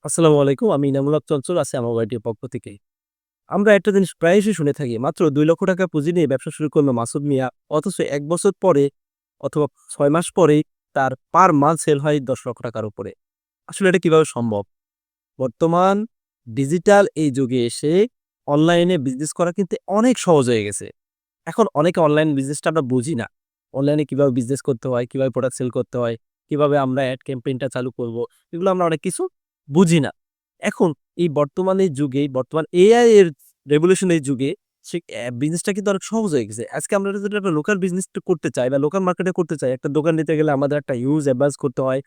আসসালামু আলাইকুম। আমি ইনামুল হক চঞ্চল আছি আমার ওয়াইটির পক্ষ থেকে। আমরা একটা জিনিস প্রায়শই শুনে থাকি। মাত্র ৳২,০০,০০০ পুঁজি নিয়ে ব্যবসা শুরু করল মাসুদ মিয়া। অথচ ১ বছর পরে অথবা ৬ মাস পরেই তার পার মান্থ সেল হয় ৳১০,০০,০০০ উপরে। আসলে এটা কিভাবে সম্ভব? বর্তমান ডিজিটাল এই যুগে এসে অনলাইনে বিজনেস করা কিন্তু অনেক সহজ হয়ে গেছে। এখন অনেকে অনলাইন বিজনেসটা আমরা বুঝি না। অনলাইনে কিভাবে বিজনেস করতে হয়, কিভাবে প্রোডাক্ট সেল করতে হয়, কিভাবে আমরা এড ক্যাম্পেইনটা চালু করব। এগুলো আমরা অনেক কিছু বুঝি না। এখন এই বর্তমানের যুগে, বর্তমান এআই এর রেভলিউশন এর যুগে সে বিজনেসটা কিন্তু অনেক সহজ হয়ে গেছে। আজকে আমরা যদি একটা লোকাল বিজনেস করতে চাই বা লোকাল মার্কেটে করতে চাই, একটা দোকান নিতে গেলে আমাদের একটা হিউজ অ্যাডভান্স করতে হয়।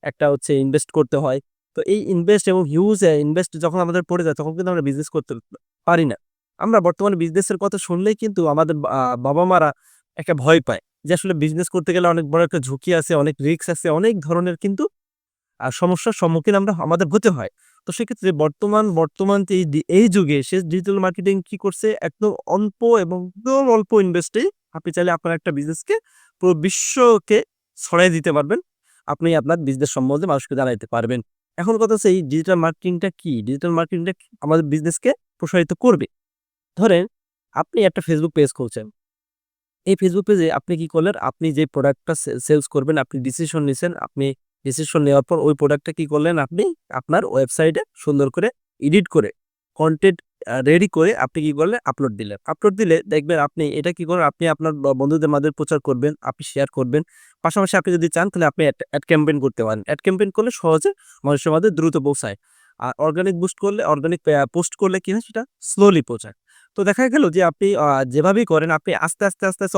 একটা হচ্ছে ইনভেস্ট করতে হয়। তো এই ইনভেস্ট এবং হিউজ ইনভেস্ট যখন আমাদের পড়ে যায় তখন কিন্তু আমরা বিজনেস করতে পারি না। আমরা বর্তমানে বিজনেসের কথা শুনলেই কিন্তু আমাদের বাবা-মারা একটা ভয় পায়। যে আসলে বিজনেস করতে গেলে অনেক বড় একটা ঝুঁকি আছে, অনেক রিস্ক আছে, অনেক ধরনের কিন্তু সমস্যার সম্মুখীন আমরা আমাদের হতে হয়। তো সেক্ষেত্রে বর্তমান যে এই যুগে এসে ডিজিটাল মার্কেটিং কি করছে? একদম অল্প এবং একদম অল্প ইনভেস্টেই আপনি চাইলে আপনার একটা বিজনেসকে পুরো বিশ্বকে ছড়াই দিতে পারবেন। আপনি আপনার বিজনেস সম্বন্ধে মানুষকে জানাইতে পারবেন। এখন কথা হচ্ছে এই ডিজিটাল মার্কেটিংটা কি? ডিজিটাল মার্কেটিংটা আমাদের বিজনেসকে প্রসারিত করবে। ধরেন আপনি একটা Facebook পেজ খুলছেন। এই Facebook পেজে আপনি কি করলেন? আপনি যে প্রোডাক্টটা সেলস করবেন, আপনি ডিসিশন নিছেন। আপনি ডিসিশন নেওয়ার পর ওই প্রোডাক্টটা কি করলেন? আপনি আপনার ওয়েবসাইটে সুন্দর করে এডিট করে, কনটেন্ট রেডি করে আপনি কি করলেন? আপলোড দিলেন। আপলোড দিলে দেখবেন আপনি এটা কি করবেন? আপনি আপনার বন্ধুদের মাঝে প্রচার করবেন, আপনি শেয়ার করবেন। পাশাপাশি আপনি যদি চান তাহলে আপনি এড ক্যাম্পেইন করতে পারেন। এড ক্যাম্পেইন করলে সহজে মানুষের মাঝে দ্রুত পৌঁছায়। আর অর্গানিক পোস্ট করলে কি হয়? সেটা স্লোলি পৌঁছায়। তো দেখা গেল যে আপনি যেভাবেই করেন আপনি আস্তে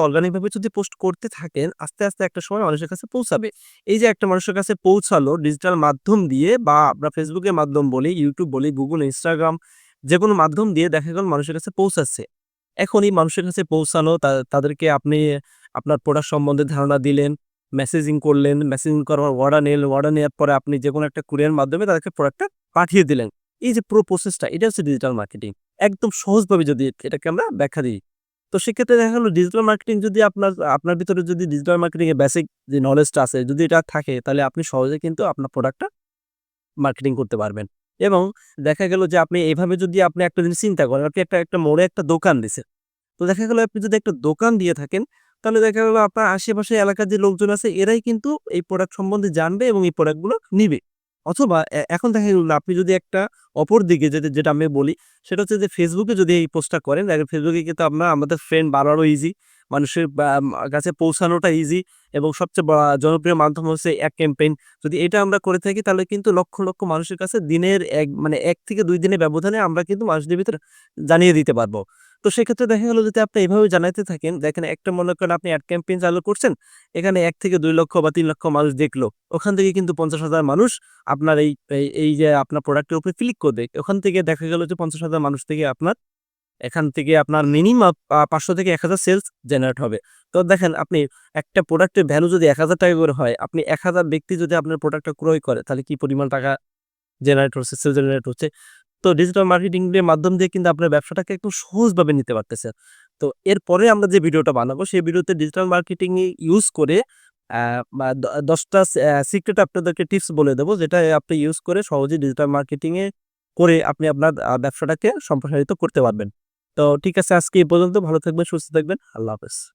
অর্গানিক ভাবে যদি পোস্ট করতে থাকেন, আস্তে একটা সময় মানুষের কাছে পৌঁছাবে। এই যে একটা মানুষের কাছে পৌঁছালো ডিজিটাল মাধ্যম দিয়ে বা আমরা Facebook এর মাধ্যম বলি, YouTube বলি, Google, Instagram যেকোনো মাধ্যম দিয়ে দেখা গেল মানুষের কাছে পৌঁছাচ্ছে। এখন এই মানুষের কাছে পৌঁছানো তাদেরকে আপনি আপনার প্রোডাক্ট সম্বন্ধে ধারণা দিলেন, মেসেজিং করলেন, মেসেজিং করার অর্ডার নিলেন, অর্ডার নেওয়ার পরে আপনি যেকোনো একটা কুরিয়ার মাধ্যমে তাদেরকে প্রোডাক্টটা পাঠিয়ে দিলেন। এই যে পুরো প্রসেসটা এটা হচ্ছে ডিজিটাল মার্কেটিং। একদম সহজভাবে যদি এটাকে আমরা ব্যাখ্যা দিই। তো সেক্ষেত্রে দেখা গেল ডিজিটাল মার্কেটিং যদি আপনার ভিতরে যদি ডিজিটাল মার্কেটিং এর বেসিক যে নলেজটা আছে যদি এটা থাকে তাহলে আপনি সহজে কিন্তু আপনার প্রোডাক্টটা মার্কেটিং করতে পারবেন। এবং দেখা গেল যে আপনি এভাবে যদি আপনি একটা জিনিস চিন্তা করেন, আপনি একটা মোড়ে একটা দোকান দিছেন। তো দেখা গেল আপনি যদি একটা দোকান দিয়ে থাকেন, তাহলে দেখা গেল আপনার আশেপাশে এলাকার যে লোকজন আছে এরাই কিন্তু এই প্রোডাক্ট সম্বন্ধে জানবে এবং এই প্রোডাক্ট গুলো নিবে। অথবা এখন দেখা গেল আপনি যদি একটা অপরদিকে যেটা আমি বলি, সেটা হচ্ছে যে Facebook এ যদি এই পোস্টটা করেন, দেখেন Facebook এ কিন্তু আমাদের ফ্রেন্ড বাড়ানো ইজি, মানুষের কাছে পৌঁছানোটা ইজি এবং সবচেয়ে জনপ্রিয় মাধ্যম হচ্ছে এক ক্যাম্পেইন। যদি এটা আমরা করে থাকি তাহলে কিন্তু লক্ষ মানুষের কাছে দিনের ১ থেকে ২ দিনের ব্যবধানে আমরা কিন্তু মানুষদের ভিতরে জানিয়ে দিতে পারবো। তো সেক্ষেত্রে দেখা গেল যদি আপনি এভাবে জানাইতে থাকেন, দেখেন একটা মনে করেন আপনি এড ক্যাম্পেইন চালু করছেন। এখানে ১ থেকে ২ লক্ষ বা ৩ লক্ষ মানুষ দেখলো। ওখান থেকে কিন্তু ৫০,০০০ মানুষ আপনার এই যে আপনার প্রোডাক্টের উপরে ক্লিক করবে। ওখান থেকে দেখা গেল যে ৫০,০০০ মানুষ থেকে এখান থেকে আপনার মিনিমাম ৫০০ থেকে ১,০০০ সেলস জেনারেট হবে। তো দেখেন আপনি একটা প্রোডাক্টের ভ্যালু যদি ৳১,০০০ করে হয়, আপনি ১,০০০ ব্যক্তি যদি আপনার প্রোডাক্টটা ক্রয় করে তাহলে কি পরিমাণ টাকা জেনারেট হচ্ছে, সেল জেনারেট হচ্ছে। তো ডিজিটাল মার্কেটিং এর মাধ্যম দিয়ে কিন্তু আপনার ব্যবসাটাকে একটু সহজভাবে নিতে পারতেছেন। তো এরপরে আমরা যে ভিডিওটা বানাবো সেই ভিডিওতে ডিজিটাল মার্কেটিং ইউজ করে আ বা ১০ টা সিক্রেট আপনাদেরকে টিপস বলে দেব যেটা আপনি ইউজ করে সহজেই ডিজিটাল মার্কেটিং করে আপনি আপনার ব্যবসাটাকে সম্প্রসারিত করতে পারবেন। তো ঠিক আছে আজকে এই পর্যন্ত। ভালো থাকবেন, সুস্থ থাকবেন। আল্লাহ হাফেজ।